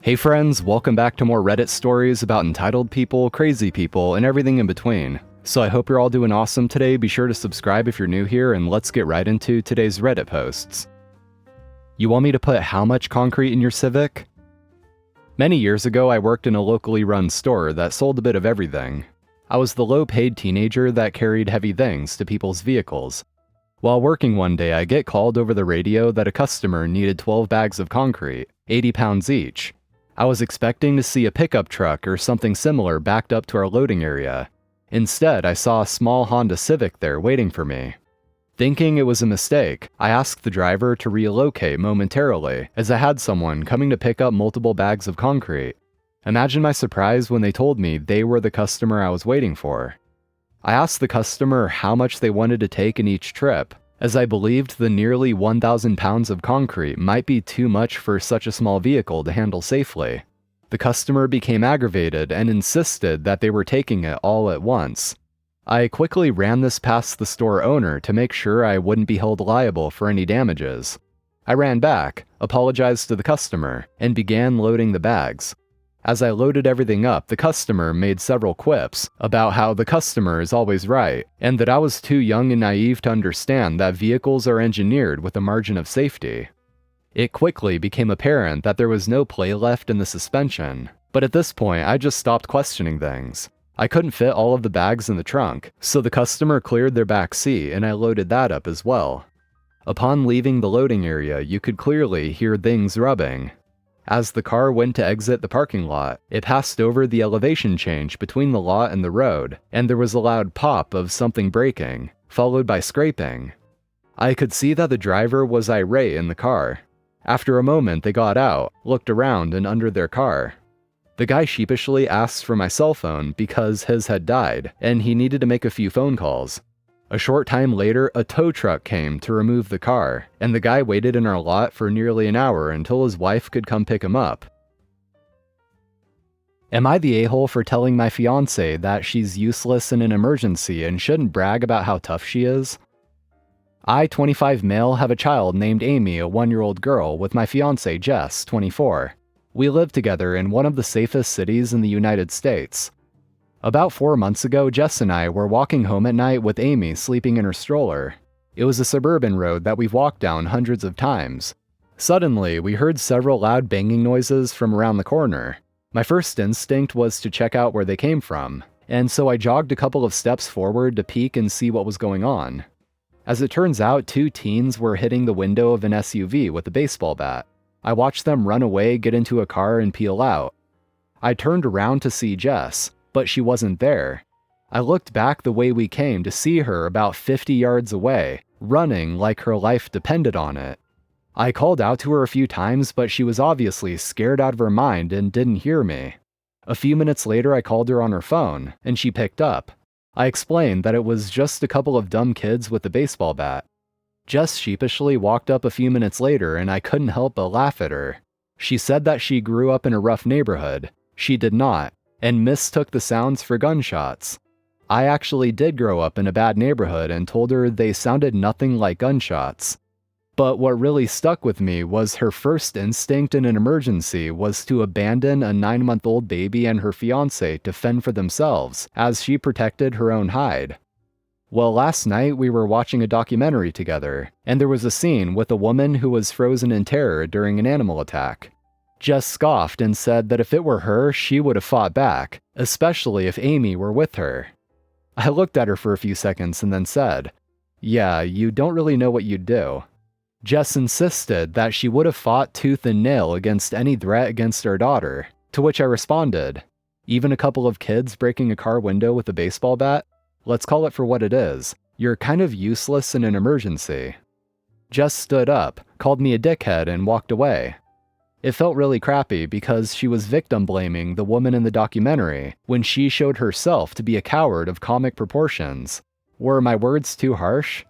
Hey friends, welcome back to more Reddit stories about entitled people, crazy people, and everything in between. So I hope you're all doing awesome today. Be sure to subscribe if you're new here, and let's get right into today's Reddit posts. You want me to put how much concrete in your Civic? Many years ago, I worked in a locally run store that sold a bit of everything. I was the low-paid teenager that carried heavy things to people's vehicles. While working one day, I get called over the radio that a customer needed 12 bags of concrete, 80 pounds each. I was expecting to see a pickup truck or something similar backed up to our loading area. Instead, I saw a small Honda Civic there waiting for me. Thinking it was a mistake, I asked the driver to relocate momentarily, as I had someone coming to pick up multiple bags of concrete. Imagine my surprise when they told me they were the customer I was waiting for. I asked the customer how much they wanted to take in each trip, as I believed the nearly 1,000 pounds of concrete might be too much for such a small vehicle to handle safely. The customer became aggravated and insisted that they were taking it all at once. I quickly ran this past the store owner to make sure I wouldn't be held liable for any damages. I ran back, apologized to the customer, and began loading the bags. As I loaded everything up, the customer made several quips about how the customer is always right, and that I was too young and naive to understand that vehicles are engineered with a margin of safety. It quickly became apparent that there was no play left in the suspension, but at this point I just stopped questioning things. I couldn't fit all of the bags in the trunk, so the customer cleared their back seat and I loaded that up as well. Upon leaving the loading area, you could clearly hear things rubbing. As the car went to exit the parking lot, it passed over the elevation change between the lot and the road, and there was a loud pop of something breaking, followed by scraping. I could see that the driver was irate in the car. After a moment, they got out, looked around and under their car. The guy sheepishly asked for my cell phone because his had died, and he needed to make a few phone calls. A short time later, a tow truck came to remove the car, and the guy waited in our lot for nearly an hour until his wife could come pick him up. Am I the a-hole for telling my fiancé that she's useless in an emergency and shouldn't brag about how tough she is? I, 25 male, have a child named Amy, a 1-year-old girl, with my fiancé Jess, 24. We live together in one of the safest cities in the United States. About 4 months ago, Jess and I were walking home at night with Amy sleeping in her stroller. It was a suburban road that we've walked down hundreds of times. Suddenly, we heard several loud banging noises from around the corner. My first instinct was to check out where they came from, and so I jogged a couple of steps forward to peek and see what was going on. As it turns out, 2 teens were hitting the window of an SUV with a baseball bat. I watched them run away, get into a car, and peel out. I turned around to see Jess, but she wasn't there. I looked back the way we came to see her about 50 yards away, running like her life depended on it. I called out to her a few times, but she was obviously scared out of her mind and didn't hear me. A few minutes later, I called her on her phone, and she picked up. I explained that it was just a couple of dumb kids with a baseball bat. Jess sheepishly walked up a few minutes later, and I couldn't help but laugh at her. She said that she grew up in a rough neighborhood. She did not, and mistook the sounds for gunshots. I actually did grow up in a bad neighborhood and told her they sounded nothing like gunshots. But what really stuck with me was her first instinct in an emergency was to abandon a 9-month-old baby and her fiancé to fend for themselves, as she protected her own hide. Well, last night we were watching a documentary together, and there was a scene with a woman who was frozen in terror during an animal attack. Jess scoffed and said that if it were her, she would have fought back, especially if Amy were with her. I looked at her for a few seconds and then said, "Yeah, you don't really know what you'd do." Jess insisted that she would have fought tooth and nail against any threat against our daughter, to which I responded, "Even a couple of kids breaking a car window with a baseball bat? Let's call it for what it is. You're kind of useless in an emergency." Jess stood up, called me a dickhead, and walked away. It felt really crappy because she was victim blaming the woman in the documentary when she showed herself to be a coward of comic proportions. Were my words too harsh?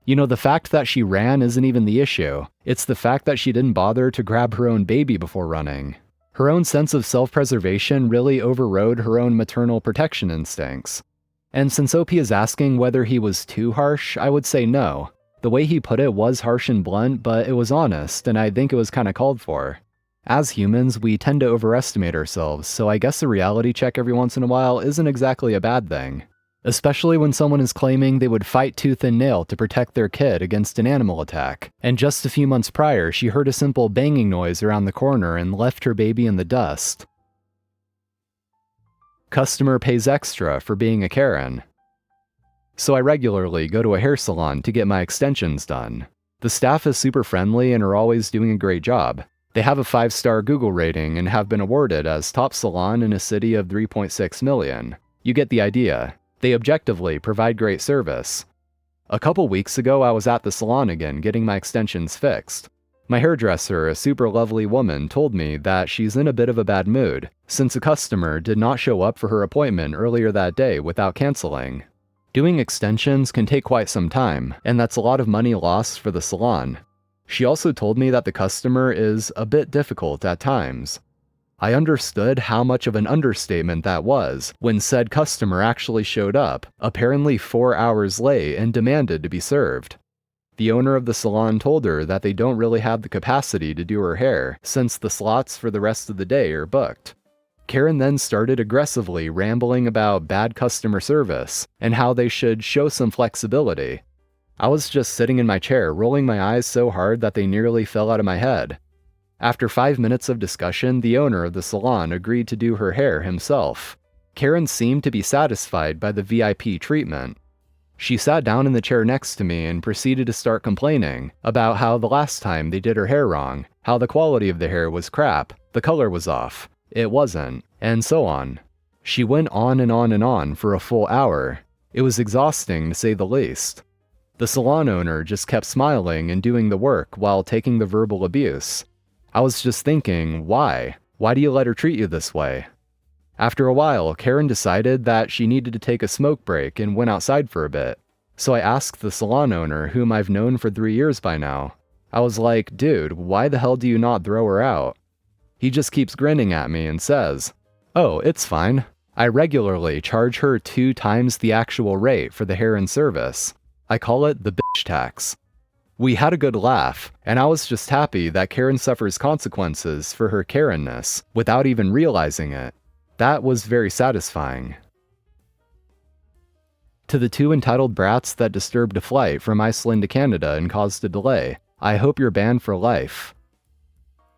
You know, the fact that she ran isn't even the issue. It's the fact that she didn't bother to grab her own baby before running. Her own sense of self-preservation really overrode her own maternal protection instincts. And since OP is asking whether he was too harsh, I would say no. The way he put it was harsh and blunt, but it was honest, and I think it was kinda called for. As humans, we tend to overestimate ourselves, so I guess a reality check every once in a while isn't exactly a bad thing. Especially when someone is claiming they would fight tooth and nail to protect their kid against an animal attack, and just a few months prior she heard a simple banging noise around the corner and left her baby in the dust. Customer pays extra for being a Karen. So I regularly go to a hair salon to get my extensions done. The staff is super friendly and are always doing a great job. They have a 5-star Google rating and have been awarded as top salon in a city of 3.6 million. You get the idea. They objectively provide great service. A couple weeks ago, I was at the salon again getting my extensions fixed. My hairdresser, a super lovely woman, told me that she's in a bit of a bad mood, since a customer did not show up for her appointment earlier that day without canceling. Doing extensions can take quite some time, and that's a lot of money lost for the salon. She also told me that the customer is a bit difficult at times. I understood how much of an understatement that was when said customer actually showed up, apparently 4 hours late, and demanded to be served. The owner of the salon told her that they don't really have the capacity to do her hair, since the slots for the rest of the day are booked. Karen then started aggressively rambling about bad customer service and how they should show some flexibility. I was just sitting in my chair, rolling my eyes so hard that they nearly fell out of my head. After 5 minutes of discussion, the owner of the salon agreed to do her hair himself. Karen seemed to be satisfied by the VIP treatment. She sat down in the chair next to me and proceeded to start complaining about how the last time they did her hair wrong, how the quality of the hair was crap, the color was off, it wasn't, and so on. She went on and on and on for a full hour. It was exhausting to say the least. The salon owner just kept smiling and doing the work while taking the verbal abuse. I was just thinking, why? Why do you let her treat you this way? After a while, Karen decided that she needed to take a smoke break and went outside for a bit. So I asked the salon owner, whom I've known for 3 years by now. I was like, dude, why the hell do you not throw her out? He just keeps grinning at me and says, oh, it's fine. I regularly charge her 2 times the actual rate for the hair and service. I call it the bitch tax. We had a good laugh, and I was just happy that Karen suffers consequences for her Karen-ness without even realizing it. That was very satisfying. To the 2 entitled brats that disturbed a flight from Iceland to Canada and caused a delay, I hope you're banned for life.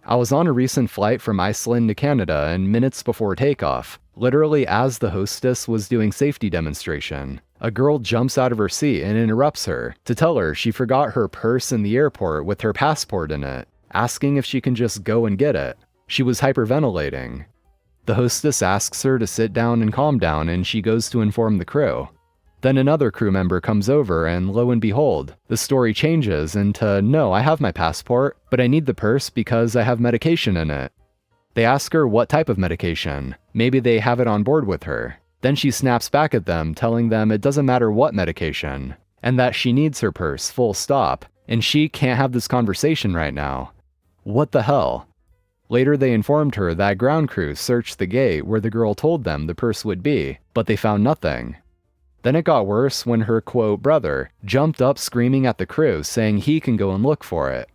I was on a recent flight from Iceland to Canada, and minutes before takeoff, literally as the hostess was doing safety demonstration, a girl jumps out of her seat and interrupts her to tell her she forgot her purse in the airport with her passport in it, asking if she can just go and get it. She was hyperventilating. The hostess asks her to sit down and calm down, and she goes to inform the crew. Then another crew member comes over, and lo and behold, the story changes into, no, I have my passport, but I need the purse because I have medication in it. They ask her what type of medication. Maybe they have it on board with her. Then she snaps back at them, telling them it doesn't matter what medication, and that she needs her purse, full stop, and she can't have this conversation right now. What the hell? Later they informed her that ground crew searched the gate where the girl told them the purse would be, but they found nothing. Then it got worse when her, quote, brother jumped up screaming at the crew saying he can go and look for it.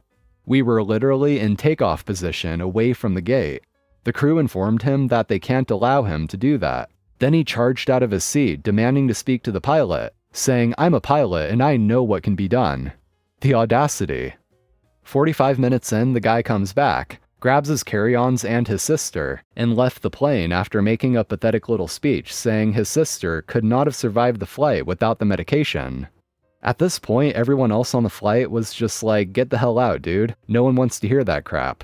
We were literally in takeoff position away from the gate. The crew informed him that they can't allow him to do that. Then he charged out of his seat, demanding to speak to the pilot, saying, I'm a pilot and I know what can be done. The audacity. 45 minutes in, the guy comes back, grabs his carry-ons and his sister, and left the plane after making a pathetic little speech saying his sister could not have survived the flight without the medication. At this point, everyone else on the flight was just like, get the hell out, dude. No one wants to hear that crap.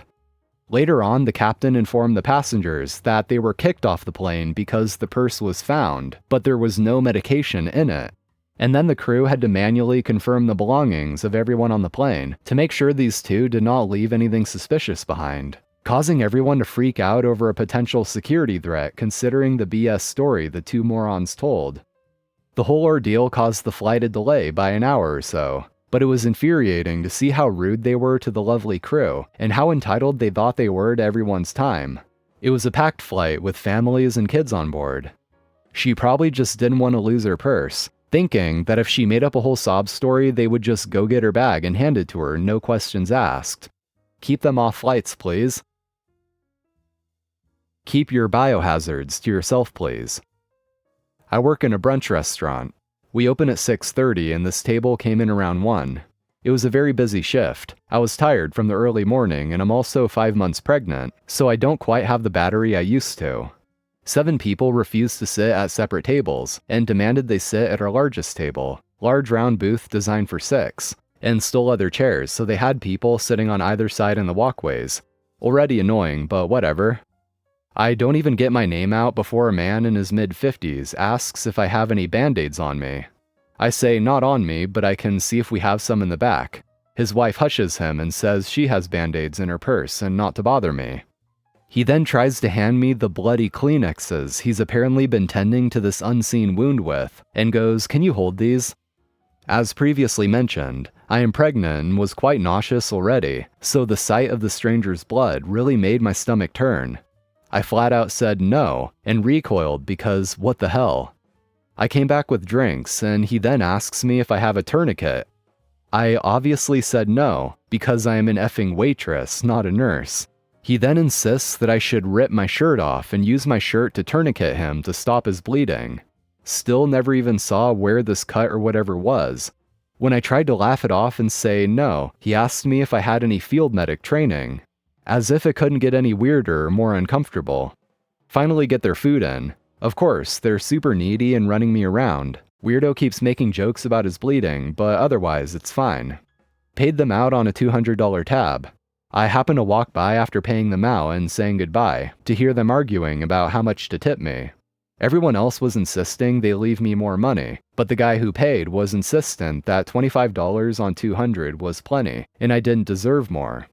Later on, the captain informed the passengers that they were kicked off the plane because the purse was found, but there was no medication in it. And then the crew had to manually confirm the belongings of everyone on the plane to make sure these 2 did not leave anything suspicious behind, causing everyone to freak out over a potential security threat considering the BS story the 2 morons told. The whole ordeal caused the flight a delay by an hour or so, but it was infuriating to see how rude they were to the lovely crew and how entitled they thought they were to everyone's time. It was a packed flight with families and kids on board. She probably just didn't want to lose her purse, thinking that if she made up a whole sob story, they would just go get her bag and hand it to her, no questions asked. Keep them off flights, please. Keep your biohazards to yourself, please. I work in a brunch restaurant. We open at 6:30 and this table came in around 1. It was a very busy shift. I was tired from the early morning and I'm also 5 months pregnant, so I don't quite have the battery I used to. 7 people refused to sit at separate tables and demanded they sit at our largest table, large round booth designed for 6, and stole other chairs so they had people sitting on either side in the walkways. Already annoying, but whatever. I don't even get my name out before a man in his mid-50s asks if I have any band-aids on me. I say not on me, but I can see if we have some in the back. His wife hushes him and says she has band-aids in her purse and not to bother me. He then tries to hand me the bloody Kleenexes he's apparently been tending to this unseen wound with, and goes, "Can you hold these?" As previously mentioned, I am pregnant and was quite nauseous already, so the sight of the stranger's blood really made my stomach turn. I flat out said no, and recoiled because what the hell. I came back with drinks, and he then asks me if I have a tourniquet. I obviously said no, because I am an effing waitress, not a nurse. He then insists that I should rip my shirt off and use my shirt to tourniquet him to stop his bleeding. Still never even saw where this cut or whatever was. When I tried to laugh it off and say no, he asked me if I had any field medic training. As if it couldn't get any weirder or more uncomfortable. Finally get their food in. Of course, they're super needy and running me around. Weirdo keeps making jokes about his bleeding, but otherwise it's fine. Paid them out on a $200 tab. I happen to walk by after paying them out and saying goodbye, to hear them arguing about how much to tip me. Everyone else was insisting they leave me more money, but the guy who paid was insistent that $25 on $200 was plenty, and I didn't deserve more.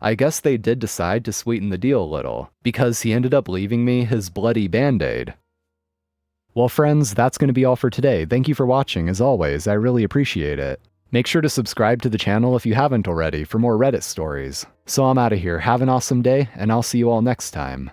I guess they did decide to sweeten the deal a little, because he ended up leaving me his bloody band-aid. Well friends, that's going to be all for today. Thank you for watching, as always, I really appreciate it. Make sure to subscribe to the channel if you haven't already for more Reddit stories. So I'm out of here, have an awesome day, and I'll see you all next time.